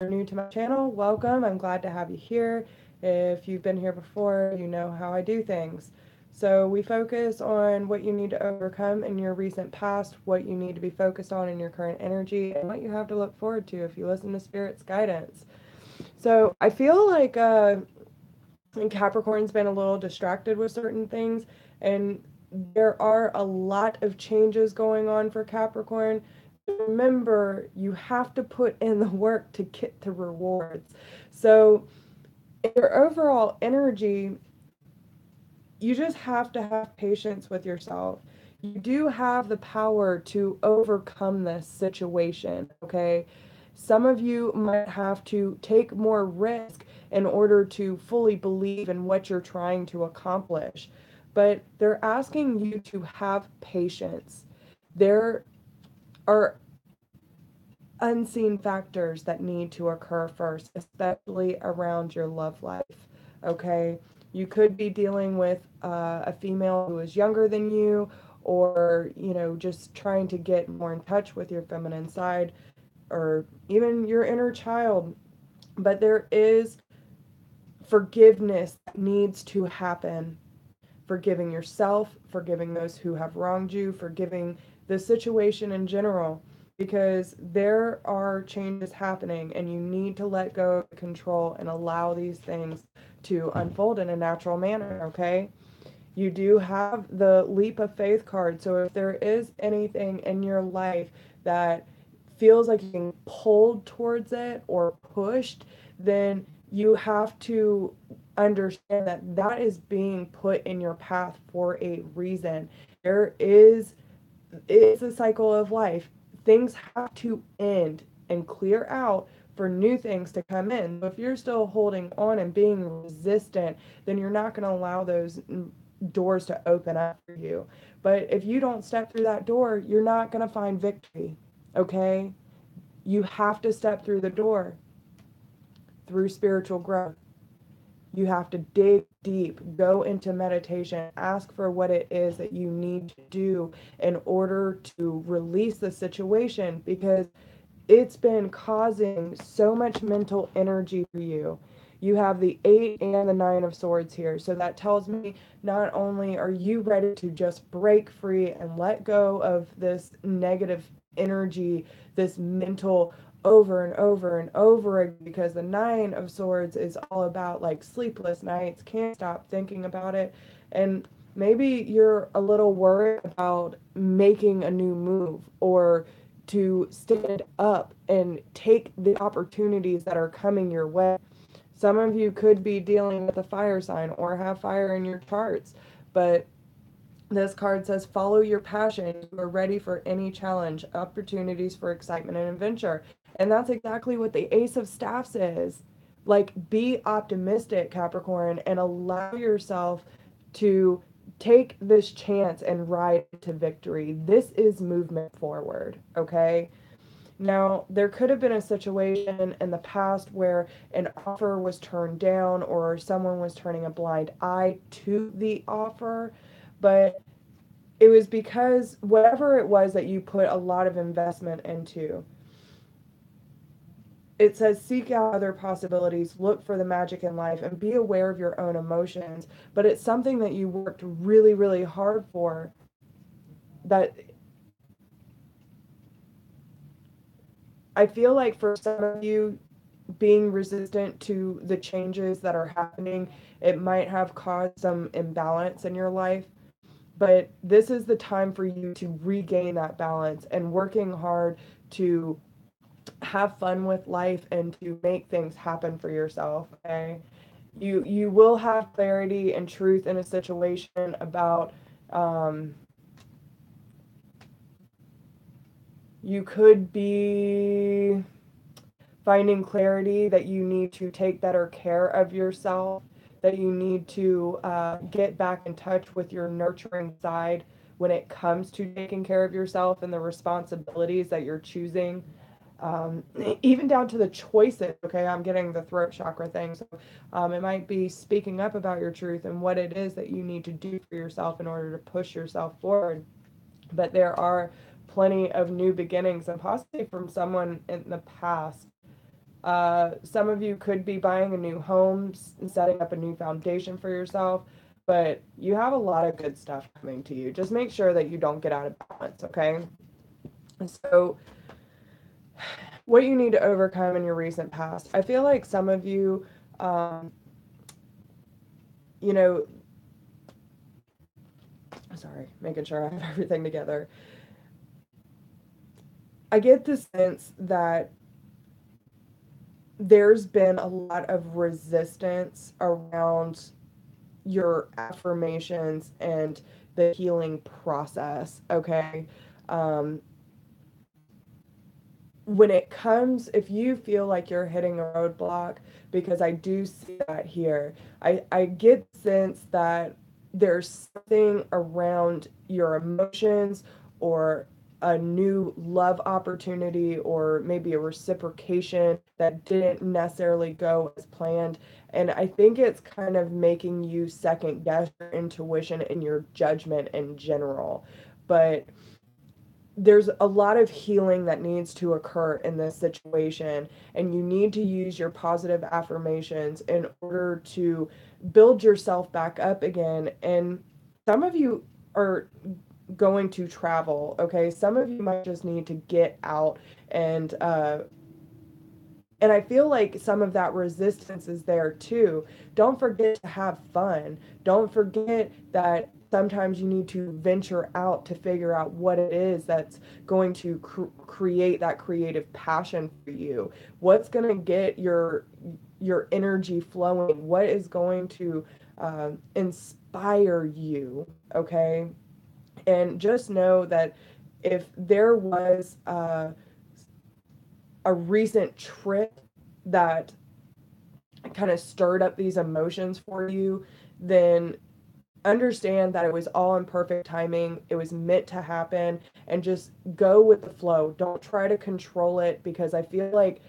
you're new to my channel, welcome. I'm glad to have you here. If you've been here before, you know how I do things. So we focus on what you need to overcome in your recent past, what you need to be focused on in your current energy, and what you have to look forward to if you listen to Spirit's guidance. So I feel like Capricorn's been a little distracted with certain things, and there are a lot of changes going on for Capricorn. Remember, you have to put in the work to get the rewards. So, in your overall energy, you just have to have patience with yourself. You do have the power to overcome this situation, okay? Some of you might have to take more risk in order to fully believe in what you're trying to accomplish. But they're asking you to have patience. There are unseen factors that need to occur first, especially around your love life. Okay? You could be dealing with a female who is younger than you, or, just trying to get more in touch with your feminine side, or even your inner child. But there is forgiveness that needs to happen. Forgiving yourself, forgiving those who have wronged you, forgiving the situation in general, because there are changes happening and you need to let go of control and allow these things to unfold in a natural manner, okay? You do have the leap of faith card. So if there is anything in your life that feels like you're being pulled towards it or pushed, then you have to understand that that is being put in your path for a reason. There is it's a cycle of life. Things have to end and clear out for new things to come in. But if you're still holding on and being resistant, then you're not going to allow those doors to open up for you. But if you don't step through that door, you're not going to find victory. Okay? You have to step through the door through spiritual growth. You have to dig deep, go into meditation, ask for what it is that you need to do in order to release the situation, because it's been causing so much mental energy for you. You have the 8 and the 9 of swords here. So that tells me not only are you ready to just break free and let go of this negative energy, this mental over and over and over again, because the 9 of swords is all about like sleepless nights, can't stop thinking about it. And maybe you're a little worried about making a new move, or to stand up and take the opportunities that are coming your way. Some of you could be dealing with a fire sign or have fire in your charts, but this card says follow your passion. You are ready for any challenge, opportunities for excitement and adventure. And that's exactly what the Ace of Staffs is. Like, be optimistic, Capricorn, and allow yourself to take this chance and ride to victory. This is movement forward, okay? Now, there could have been a situation in the past where an offer was turned down or someone was turning a blind eye to the offer, but it was because whatever it was that you put a lot of investment into. It says seek out other possibilities, look for the magic in life, and be aware of your own emotions. But it's something that you worked really, really hard for, that I feel like for some of you, being resistant to the changes that are happening, it might have caused some imbalance in your life. But this is the time for you to regain that balance and working hard to have fun with life and to make things happen for yourself. Okay, you will have clarity and truth in a situation about you could be finding clarity that you need to take better care of yourself, that you need to get back in touch with your nurturing side when it comes to taking care of yourself and the responsibilities that you're choosing. Um, Even down to the choices. Okay, I'm getting the throat chakra thing. So it might be speaking up about your truth and what it is that you need to do for yourself in order to push yourself forward. But there are plenty of new beginnings, and possibly from someone in the past Some of you could be buying a new home and setting up a new foundation for yourself, but you have a lot of good stuff coming to you. Just make sure that you don't get out of balance, okay? So, what you need to overcome in your recent past. I feel like some of you, um, you know, sorry, making sure I have everything together. I get the sense that there's been a lot of resistance around your affirmations and the healing process, okay? Um, when it comes, if you feel like you're hitting a roadblock, because I do see that here, I get the sense that there's something around your emotions or a new love opportunity or maybe a reciprocation that didn't necessarily go as planned. And I think it's kind of making you second guess your intuition and your judgment in general. But there's a lot of healing that needs to occur in this situation, and you need to use your positive affirmations in order to build yourself back up again. And some of you are going to travel, okay? Some of you might just need to get out and I feel like some of that resistance is there too. Don't forget to have fun. Don't forget that sometimes you need to venture out to figure out what it is that's going to create that creative passion for you. What's going to get your energy flowing? What is going to inspire you? Okay, and just know that if there was a recent trip that kind of stirred up these emotions for you, then understand that it was all in perfect timing. It was meant to happen, and just go with the flow. Don't try to control it, because I feel like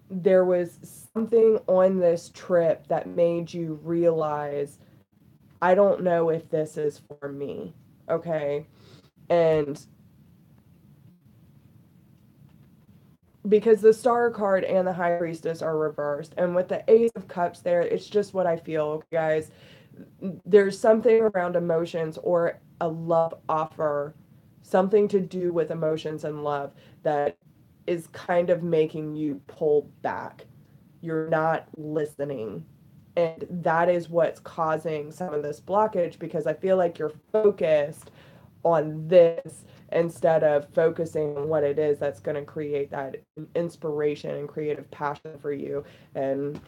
there was something on this trip that made you realize, I don't know if this is for me. Okay. And because the star card and the high priestess are reversed, and with the ace of cups there, it's just what I feel, guys. There's something around emotions or a love offer, something to do with emotions and love, that is kind of making you pull back. You're not listening, and that is what's causing some of this blockage, because I feel like you're focused on this instead of focusing on what it is that's going to create that inspiration and creative passion for you. And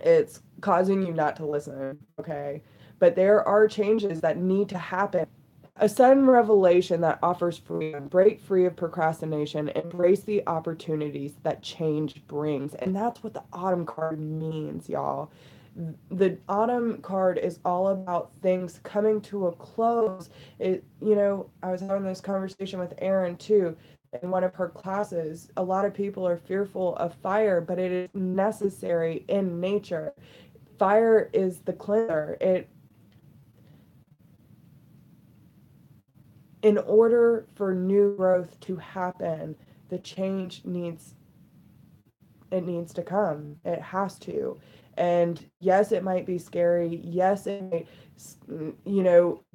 it's causing you not to listen, okay? But there are changes that need to happen. A sudden revelation that offers freedom. Break free of procrastination. Embrace the opportunities that change brings. And that's what the autumn card means, y'all. The autumn card is all about things coming to a close. I was having this conversation with Erin too in one of her classes. A lot of people are fearful of fire, but it is necessary in nature. Fire is the cleanser. In order for new growth to happen, the change needs to come. It has to. And yes, it might be scary. Yes, it might,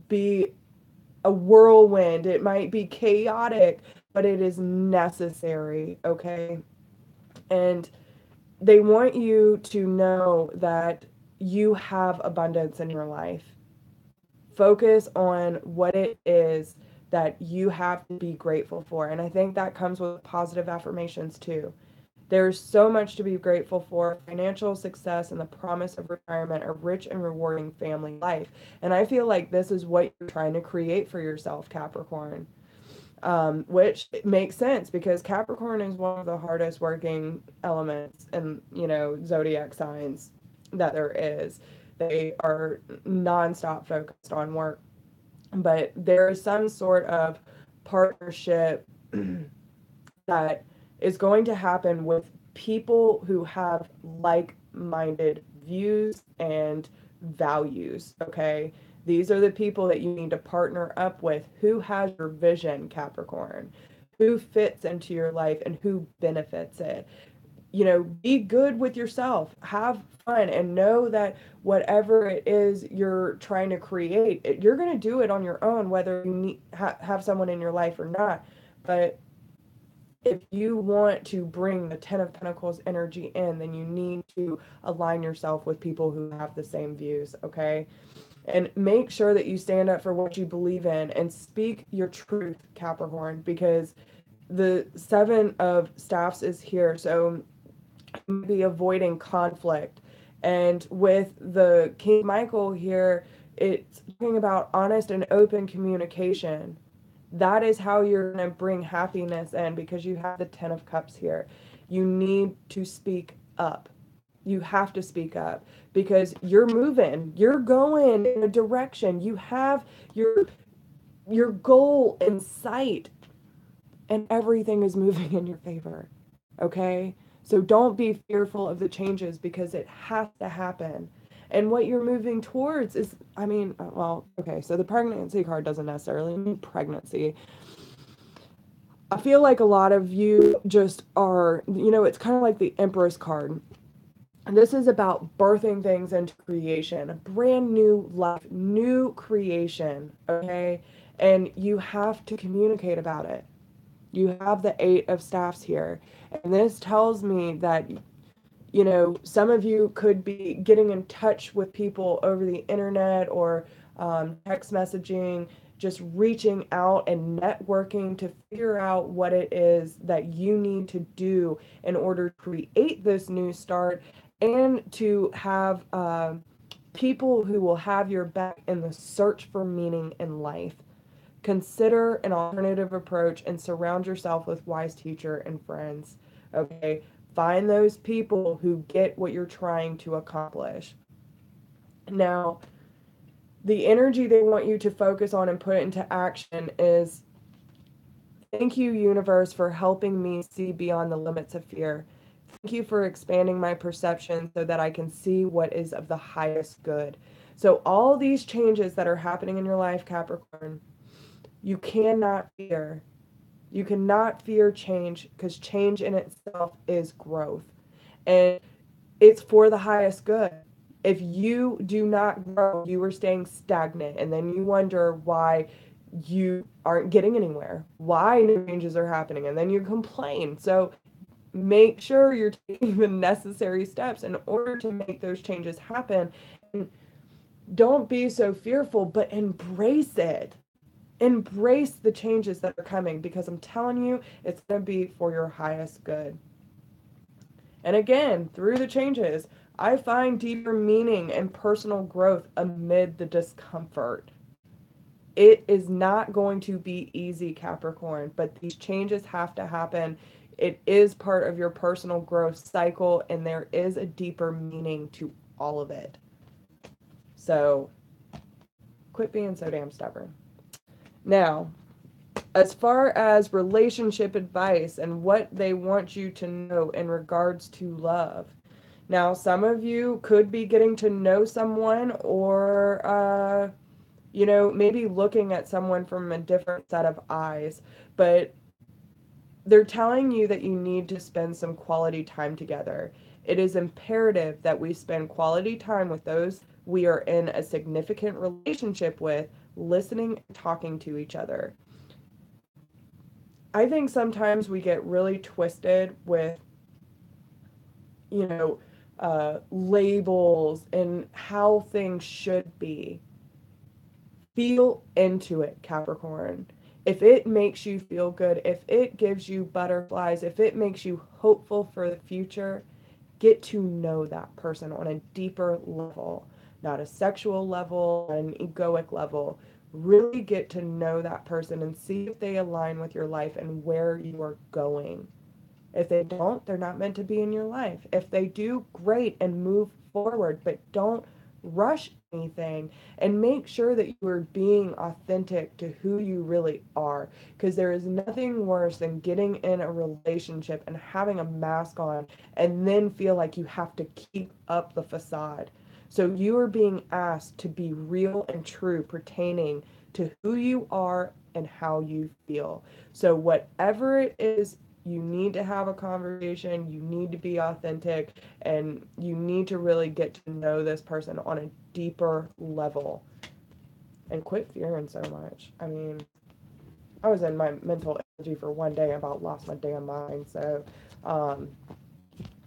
be a whirlwind. It might be chaotic, but it is necessary, okay? And they want you to know that you have abundance in your life. Focus on what it is that you have to be grateful for. And I think that comes with positive affirmations too. There's so much to be grateful for. Financial success and the promise of retirement, a rich and rewarding family life. And I feel like this is what you're trying to create for yourself, Capricorn. Which makes sense, because Capricorn is one of the hardest working elements and, zodiac signs that there is. They are nonstop focused on work. But there is some sort of partnership that is going to happen with people who have like-minded views and values, okay? These are the people that you need to partner up with. Who has your vision, Capricorn? Who fits into your life and who benefits it? be good with yourself, have fun, and know that whatever it is you're trying to create, you're going to do it on your own, whether you have someone in your life or not. But if you want to bring the Ten of Pentacles energy in, then you need to align yourself with people who have the same views, okay? And make sure that you stand up for what you believe in and speak your truth, Capricorn, because the Seven of Staffs is here. So you might be avoiding conflict. And with the King Michael here, it's talking about honest and open communication. That is how you're going to bring happiness in, because you have the Ten of Cups here. You need to speak up. You have to speak up because you're moving. You're going in a direction. You have your goal in sight, and everything is moving in your favor. Okay? So don't be fearful of the changes, because it has to happen. And what you're moving towards is, well, okay, so the pregnancy card doesn't necessarily mean pregnancy. I feel like a lot of you just are, it's kind of like the Empress card. And this is about birthing things into creation, a brand new life, new creation, okay? And you have to communicate about it. You have the Eight of Staffs here. And this tells me that, some of you could be getting in touch with people over the internet or text messaging, just reaching out and networking to figure out what it is that you need to do in order to create this new start, and to have people who will have your back in the search for meaning in life. Consider an alternative approach and surround yourself with wise teacher and friends. Okay? Find those people who get what you're trying to accomplish. Now, the energy they want you to focus on and put into action is, thank you, universe, for helping me see beyond the limits of fear. Thank you for expanding my perception so that I can see what is of the highest good. So all these changes that are happening in your life, Capricorn, you cannot fear. You cannot fear change, because change in itself is growth. And it's for the highest good. If you do not grow, you are staying stagnant, and then you wonder why you aren't getting anywhere, why no changes are happening, and then you complain. So make sure you're taking the necessary steps in order to make those changes happen. And don't be so fearful, but embrace it. Embrace the changes that are coming, because I'm telling you, it's going to be for your highest good. And again, through the changes, I find deeper meaning and personal growth amid the discomfort. It is not going to be easy, Capricorn, but these changes have to happen. It is part of your personal growth cycle, and there is a deeper meaning to all of it. So, quit being so damn stubborn. Now, as far as relationship advice and what they want you to know in regards to love. Now, some of you could be getting to know someone, or, maybe looking at someone from a different set of eyes, but they're telling you that you need to spend some quality time together. It is imperative that we spend quality time with those we are in a significant relationship with, listening and talking to each other. I think sometimes we get really twisted with, labels and how things should be. Feel into it, Capricorn. If it makes you feel good, if it gives you butterflies, if it makes you hopeful for the future, get to know that person on a deeper level, not a sexual level, an egoic level. Really get to know that person and see if they align with your life and where you are going. If they don't, they're not meant to be in your life. If they do, great, and move forward, but don't rush anything, and make sure that you are being authentic to who you really are, because there is nothing worse than getting in a relationship and having a mask on and then feel like you have to keep up the facade. So you are being asked to be real and true pertaining to who you are and how you feel. So whatever it is you need to have a conversation, you need to be authentic, and you need to really get to know this person on a deeper level and quit fearing so much. I mean, I was in my mental energy for one day, about lost my damn mind. So, um,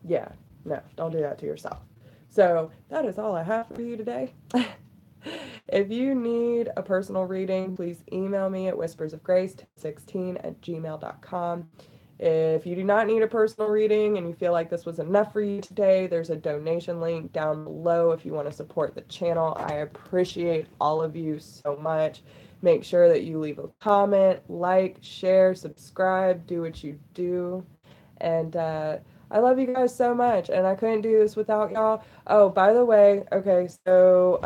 yeah, no, don't do that to yourself. So that is all I have for you today. If you need a personal reading, please email me at whispersofgrace16@gmail.com. If you do not need a personal reading and you feel like this was enough for you today, there's a donation link down below if you want to support the channel. I appreciate all of you so much. Make sure that you leave a comment, like, share, subscribe, do what you do. And I love you guys so much, and I couldn't do this without y'all. Oh, by the way, okay, so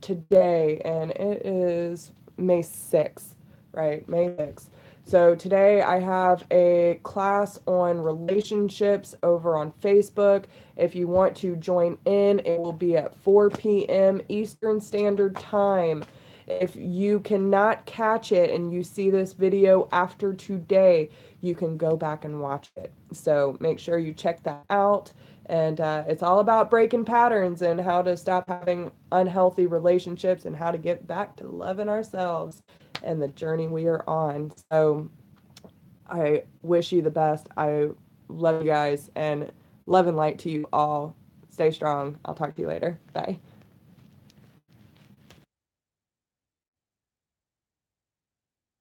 today, and it is May 6th, right? May 6th. So today I have a class on relationships over on Facebook. If you want to join in, it will be at 4 p.m. Eastern Standard Time. If you cannot catch it and you see this video after today, you can go back and watch it. So make sure you check that out. And it's all about breaking patterns and how to stop having unhealthy relationships and how to get back to loving ourselves and the journey we are on. So I wish you the best. I love you guys, and love and light to you all. Stay strong. I'll talk to you later. Bye.